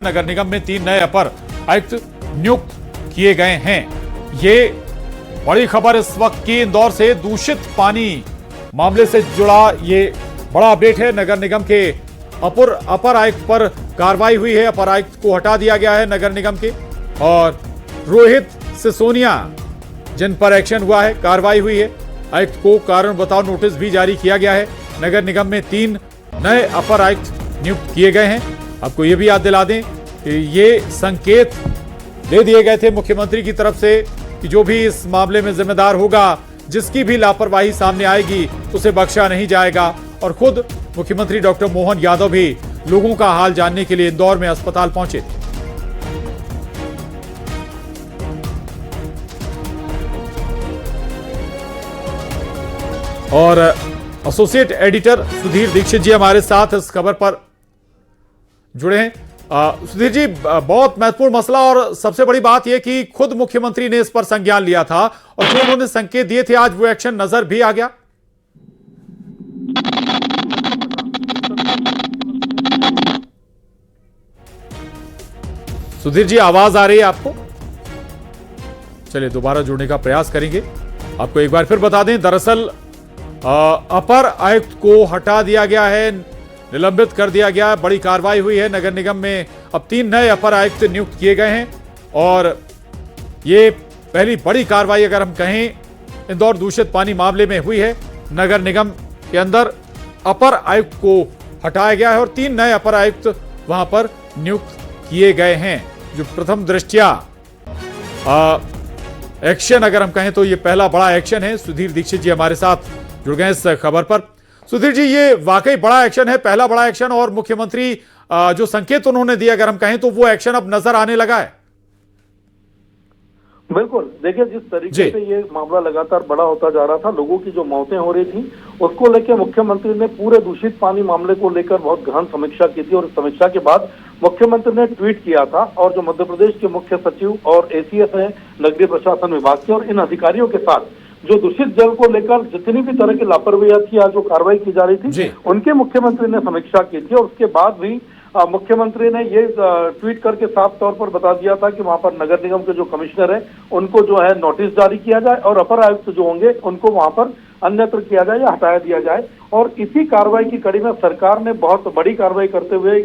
नगर निगम में 3 नए अपर आयुक्त नियुक्त किए गए हैं। ये बड़ी खबर इस वक्त की इंदौर से दूषित पानी मामले से जुड़ा ये बड़ा अपडेट है। नगर निगम के अपर आयुक्त पर कार्रवाई हुई है। अपर आयुक्त को हटा दिया गया है नगर निगम के, और रोहित सिसोनिया जिन पर एक्शन हुआ है, कार्रवाई हुई है। आयुक्त को कारण बताओ नोटिस भी जारी किया गया है। नगर निगम में 3 नए अपर आयुक्त नियुक्त किए गए हैं। आपको यह भी याद दिला दें कि ये संकेत दे दिए गए थे मुख्यमंत्री की तरफ से कि जो भी इस मामले में जिम्मेदार होगा, जिसकी भी लापरवाही सामने आएगी, उसे बख्शा नहीं जाएगा। और खुद मुख्यमंत्री डॉक्टर मोहन यादव भी लोगों का हाल जानने के लिए इंदौर में अस्पताल पहुंचे थे। और एसोसिएट एडिटर सुधीर दीक्षित जी हमारे साथ इस खबर पर जुड़े हैं। सुधीर जी, बहुत महत्वपूर्ण मसला और सबसे बड़ी बात यह कि खुद मुख्यमंत्री ने इस पर संज्ञान लिया था और जो उन्होंने संकेत दिए थे, आज वो एक्शन नजर भी आ गया। सुधीर जी, आवाज आ रही है आपको? चलिए दोबारा जुड़ने का प्रयास करेंगे। आपको एक बार फिर बता दें, दरअसल अपर आयुक्त को हटा दिया गया है, निलंबित कर दिया गया। बड़ी कार्रवाई हुई है। नगर निगम में अब 3 नए अपर आयुक्त नियुक्त किए गए हैं और ये पहली बड़ी कार्रवाई अगर हम कहें इंदौर दूषित पानी मामले में हुई है। नगर निगम के अंदर अपर आयुक्त को हटाया गया है और 3 नए अपर आयुक्त वहां पर नियुक्त किए गए हैं, जो प्रथम दृष्टया एक्शन अगर हम कहें तो ये पहला बड़ा एक्शन है। सुधीर दीक्षित जी हमारे साथ जुड़ गए इस खबर पर। सुधीर जी, ये वाकई बड़ा एक्शन है, पहला बड़ा एक्शन, और मुख्यमंत्री जो संकेत उन्होंने दिया अगर हम कहें तो वो एक्शन अब नजर आने लगा है। बिल्कुल, देखिए जिस तरीके से ये मामला लगातार बड़ा होता जा रहा था, लोगों की जो मौतें हो रही थी, उसको लेकर मुख्यमंत्री ने पूरे दूषित पानी मामले को लेकर बहुत गहन समीक्षा की थी। और इस समीक्षा के बाद मुख्यमंत्री ने ट्वीट किया था और जो मध्य प्रदेश के मुख्य सचिव और एसीएस है नगरीय प्रशासन विभाग के, और इन अधिकारियों के साथ जो दूषित जल को लेकर जितनी भी तरह की लापरवाही थी या जो कार्रवाई की जा रही थी, उनके मुख्यमंत्री ने समीक्षा की थी। और उसके बाद भी मुख्यमंत्री ने ये ट्वीट करके साफ तौर पर बता दिया था कि वहां पर नगर निगम के जो कमिश्नर हैं उनको जो है नोटिस जारी किया जाए और अपर आयुक्त जो होंगे उनको वहां पर अन्यत्र किया जाए या हटाया दिया जाए। और इसी कार्रवाई की कड़ी में सरकार ने बहुत बड़ी कार्रवाई करते हुए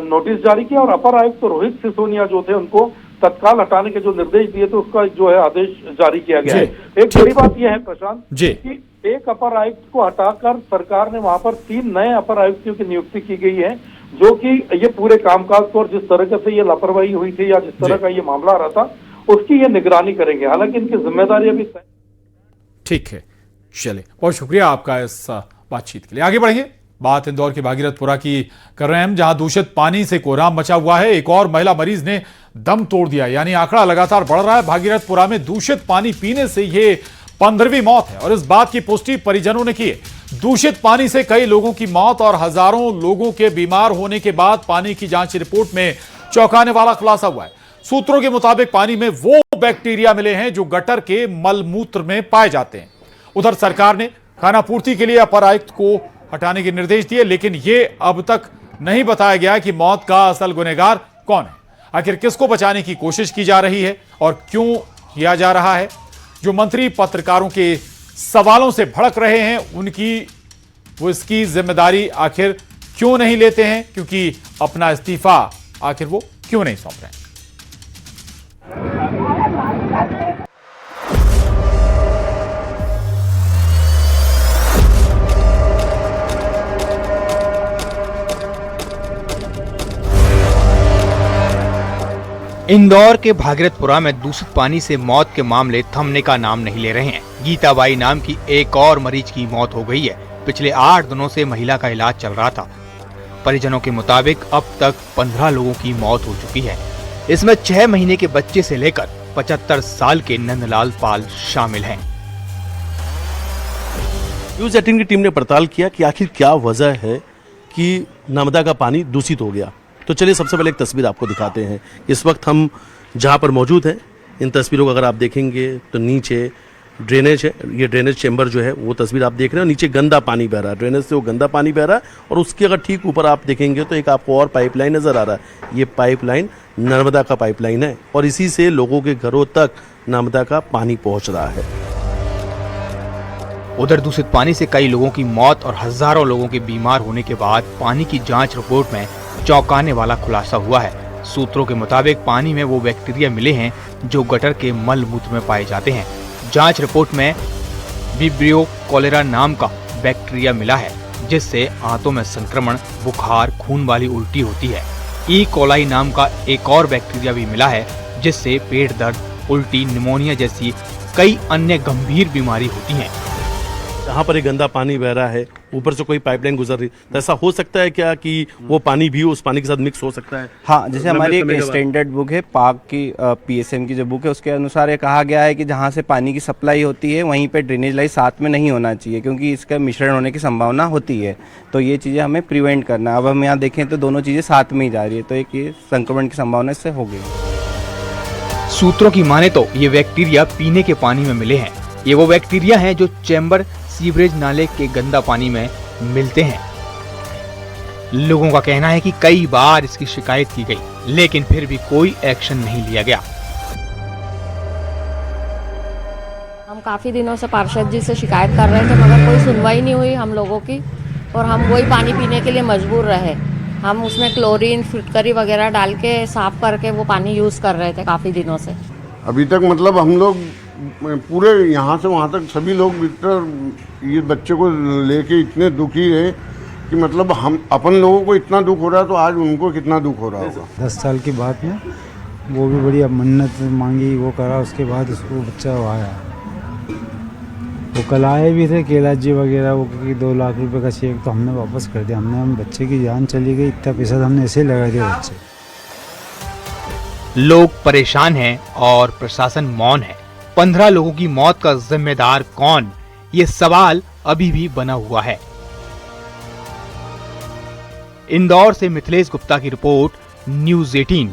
नोटिस जारी किया और अपर आयुक्त रोहित सिसोनिया जो थे उनको तत्काल हटाने के जो निर्देश दिए थे उसका जो है आदेश जारी किया गया है। एक बड़ी बात यह है प्रशांत कि एक अपर आयुक्त को हटाकर सरकार ने वहां पर 3 नए अपर आयुक्तों की नियुक्ति की गई है, जो कि ये पूरे कामकाज को और जिस तरह से ये लापरवाही हुई थी या जिस तरह का ये मामला आ रहा था उसकी ये निगरानी करेंगे। हालांकि इनकी जिम्मेदारी अभी ठीक है। चलिए, बहुत शुक्रिया आपका इस बातचीत के लिए। आगे बढ़ेंगे। बात इंदौर के भागीरथपुरा की कर रहे हैं हम, जहां दूषित पानी से कोहराम मचा हुआ है। एक और महिला मरीज ने दम तोड़ दिया, यानी आंकड़ा लगातार बढ़ रहा है। भागीरथपुरा में दूषित पानी पीने से ये 15वीं मौत है और इस बात की पुष्टि परिजनों ने की है। दूषित पानी से कई लोगों की मौत और हजारों लोगों के बीमार होने के बाद पानी की जांच रिपोर्ट में चौंकाने वाला खुलासा हुआ है। सूत्रों के मुताबिक पानी में वो बैक्टीरिया मिले हैं जो गटर के मलमूत्र में पाए जाते हैं। उधर सरकार ने खानापूर्ति के लिए अपर आयुक्त को हटाने के निर्देश दिए, लेकिन यह अब तक नहीं बताया गया कि मौत का असल गुनहगार कौन है। आखिर किसको बचाने की कोशिश की जा रही है और क्यों किया जा रहा है। जो मंत्री पत्रकारों के सवालों से भड़क रहे हैं, वो इसकी जिम्मेदारी आखिर क्यों नहीं लेते हैं, क्योंकि अपना इस्तीफा आखिर वो क्यों नहीं सौंप रहे हैं। इंदौर के भागीरथपुरा में दूषित पानी से मौत के मामले थमने का नाम नहीं ले रहे हैं। गीताबाई नाम की एक और मरीज की मौत हो गई है। पिछले 8 दिनों से महिला का इलाज चल रहा था। परिजनों के मुताबिक अब तक 15 लोगों की मौत हो चुकी है। इसमें 6 महीने के बच्चे से लेकर 75 साल के नंदलाल पाल शामिल हैं। न्यूज़ 18 की टीम ने पड़ताल किया कि आखिर क्या वजह है कि नर्मदा का पानी दूषित हो गया। तो चलिए सबसे पहले एक तस्वीर आपको दिखाते हैं। इस वक्त हम जहां पर मौजूद हैं, इन तस्वीरों को अगर आप देखेंगे तो नीचे ड्रेनेज है, ये ड्रेनेज चेंबर जो है वो तस्वीर आप देख रहे हो, नीचे गंदा पानी बह रहा है, ड्रेनेज से वो गंदा पानी बह रहा है और उसके अगर ठीक ऊपर आप देखेंगे तो एक आपको और पाइपलाइन नज़र आ रहा है। ये पाइपलाइन नर्मदा का पाइपलाइन है और इसी से लोगों के घरों तक नर्मदा का पानी पहुंच रहा है। उधर दूषित पानी से कई लोगों की मौत और हजारों लोगों के बीमार होने के बाद पानी की जांच रिपोर्ट में चौंकाने वाला खुलासा हुआ है। सूत्रों के मुताबिक पानी में वो बैक्टीरिया मिले हैं जो गटर के मल मूत्र में पाए जाते हैं। जांच रिपोर्ट में विब्रियो कोलेरा नाम का बैक्टीरिया मिला है जिससे आंतों में संक्रमण, बुखार, खून वाली उल्टी होती है। ई कोलाई नाम का एक और बैक्टीरिया भी मिला है जिससे पेट दर्द, उल्टी, निमोनिया जैसी कई अन्य गंभीर बीमारी होती हैं। जहाँ पर ये गंदा पानी बह रहा है, ऊपर से कोई पाइपलाइन गुजर रही, तो ऐसा हो सकता है क्या कि वो पानी भी उस पानी के साथ मिक्स हो सकता है? हाँ, जैसे हमारी एक स्टैंडर्ड बुक है पाक की, पीएसएम की जो बुक है उसके अनुसार ये कहा गया है कि जहाँ से पानी की सप्लाई होती है वहीं पे ड्रेनेज लाइन साथ में नहीं होना चाहिए क्योंकि इसका मिश्रण होने की संभावना होती है। तो ये चीज़ें हमें प्रिवेंट करना है। अब हम यहाँ देखें तो दोनों चीज़ें साथ में ही जा रही है, तो एक ये संक्रमण की संभावना इससे हो गई। सूत्रों की माने तो ये बैक्टीरिया पीने के पानी में मिले हैं। ये वो बैक्टीरिया हैं जो चैम्बर सीवरेज नाले के गंदा पानी में मिलते हैं। लोगों का कहना है कि कई बार इसकी शिकायत की गई लेकिन फिर भी कोई एक्शन नहीं लिया गया। हम काफ़ी दिनों से पार्षद जी से शिकायत कर रहे थे मगर कोई सुनवाई नहीं हुई हम लोगों की और हम वही पानी पीने के लिए मजबूर रहे। हम उसमें क्लोरीन, फिटकरी वगैरह डाल के साफ करके वो पानी यूज़ कर रहे थे काफ़ी दिनों से। अभी तक मतलब हम लोग पूरे यहाँ से वहाँ तक सभी लोग मित्र ये बच्चे को लेके इतने दुखी है कि मतलब हम अपन लोगों को इतना दुख हो रहा है तो आज उनको कितना दुख हो रहा होगा। 10 साल की बात में वो भी बड़ी मन्नत मांगी, वो करा, उसके बाद उसको बच्चा आया। वो कल आए भी थे कैलाश जी वगैरह, वो क्योंकि 2 लाख रुपए का चेक तो हमने वापस कर दिया। हम बच्चे की जान चली गई, इतना पैसा हमने ऐसे लगा दिया बच्चे। लोग परेशान हैं और प्रशासन मौन है। 15 लोगों की मौत का जिम्मेदार कौन, ये सवाल अभी भी बना हुआ है। इंदौर से मिथिलेश गुप्ता की रिपोर्ट, न्यूज़ 18।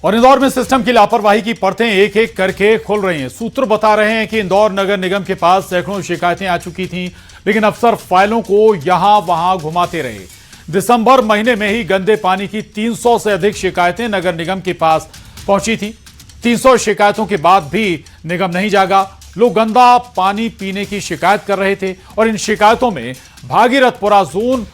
और इंदौर में सिस्टम की लापरवाही की परतें एक एक करके खुल रही हैं। सूत्र बता रहे हैं कि इंदौर नगर निगम के पास सैकड़ों शिकायतें आ चुकी थीं, लेकिन अफसर फाइलों को यहां वहां घुमाते रहे। दिसंबर महीने में ही गंदे पानी की 300 से अधिक शिकायतें नगर निगम के पास पहुंची थी। 300 शिकायतों के बाद भी निगम नहीं जागा। लोग गंदा पानी पीने की शिकायत कर रहे थे और इन शिकायतों में भागीरथपुरा जोन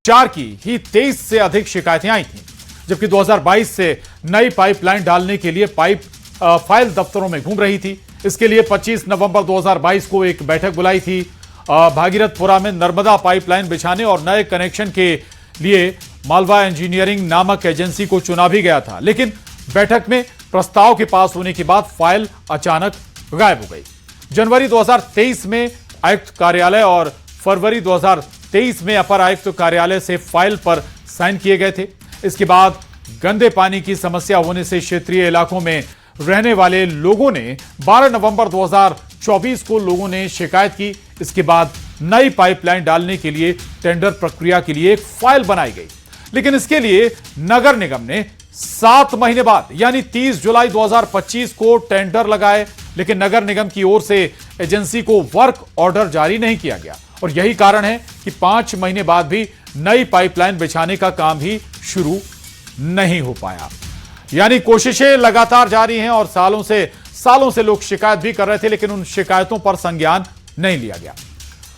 4 की ही 23 से अधिक शिकायतें आई थीं, जबकि 2022 से नई पाइपलाइन डालने के लिए फाइल दफ्तरों में घूम रही थी। इसके लिए 25 नवंबर 2022 को एक बैठक बुलाई थी। भागीरथपुरा में नर्मदा पाइपलाइन बिछाने और नए कनेक्शन के लिए मालवा इंजीनियरिंग नामक एजेंसी को चुना भी गया था, लेकिन बैठक में प्रस्ताव के पास होने के बाद फाइल अचानक गायब हो गई। जनवरी 2023 में आयुक्त कार्यालय और फरवरी 2023 में अपर आयुक्त कार्यालय से फाइल पर साइन किए गए थे। इसके बाद गंदे पानी की समस्या होने से क्षेत्रीय इलाकों में रहने वाले लोगों ने 12 नवंबर 2024 को लोगों ने शिकायत की। इसके बाद नई पाइपलाइन डालने के लिए टेंडर प्रक्रिया के लिए एक फाइल बनाई गई, लेकिन इसके लिए नगर निगम ने 7 महीने बाद यानी 30 जुलाई 2025 को टेंडर लगाए, लेकिन नगर निगम की ओर से एजेंसी को वर्क ऑर्डर जारी नहीं किया गया और यही कारण है कि 5 महीने बाद भी नई पाइपलाइन बिछाने का काम भी शुरू नहीं हो पाया। यानी कोशिशें लगातार जारी हैं और सालों से लोग शिकायत भी कर रहे थे, लेकिन उन शिकायतों पर संज्ञान नहीं लिया गया।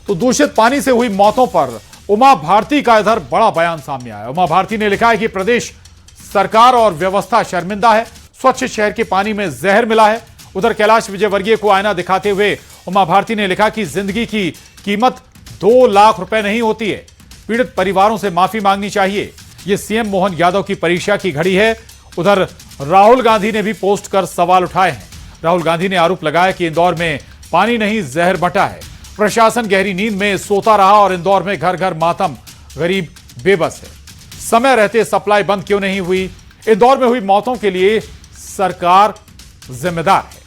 तो दूषित पानी से हुई मौतों पर उमा भारती का इधर बड़ा बयान सामने आया। उमा भारती ने लिखा है कि प्रदेश सरकार और व्यवस्था शर्मिंदा है, स्वच्छ शहर के पानी में जहर मिला है। उधर कैलाश विजयवर्गीय को आईना दिखाते हुए उमा भारती ने लिखा कि जिंदगी की कीमत 2 लाख रुपए नहीं होती है, पीड़ित परिवारों से माफी मांगनी चाहिए। यह सीएम मोहन यादव की परीक्षा की घड़ी है। उधर राहुल गांधी ने भी पोस्ट कर सवाल उठाए हैं। राहुल गांधी ने आरोप लगाया कि इंदौर में पानी नहीं जहर बटा है, प्रशासन गहरी नींद में सोता रहा और इंदौर में घर घर मातम, गरीब बेबस है। समय रहते सप्लाई बंद क्यों नहीं हुई? इंदौर में हुई मौतों के लिए सरकार जिम्मेदार है।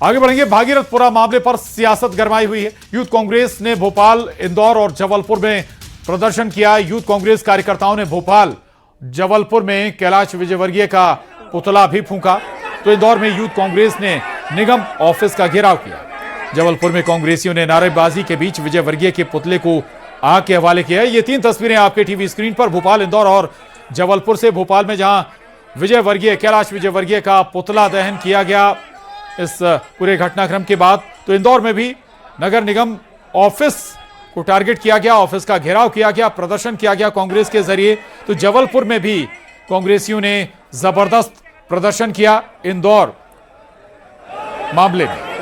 आगे बढ़ेंगे। भागीरथपुरा मामले पर सियासत गरमाई हुई है। यूथ कांग्रेस ने भोपाल, इंदौर और जबलपुर में प्रदर्शन किया। यूथ कांग्रेस कार्यकर्ताओं ने भोपाल जबलपुर में कैलाश विजयवर्गीय का पुतला भी फूंका। तो इंदौर में यूथ कांग्रेस ने निगम ऑफिस का घेराव किया। जबलपुर में कांग्रेसियों ने नारेबाजी के बीच विजयवर्गीय के पुतले को आग के हवाले किया। ये 3 तस्वीरें आपके टीवी स्क्रीन पर भोपाल, इंदौर और जबलपुर से। भोपाल में जहां विजयवर्गीय, कैलाश विजयवर्गीय का पुतला दहन किया गया इस पूरे घटनाक्रम के बाद, तो इंदौर में भी नगर निगम ऑफिस को टारगेट किया गया, ऑफिस का घेराव किया गया, प्रदर्शन किया गया कांग्रेस के जरिए। तो जबलपुर में भी कांग्रेसियों ने जबरदस्त प्रदर्शन किया इंदौर मामले में।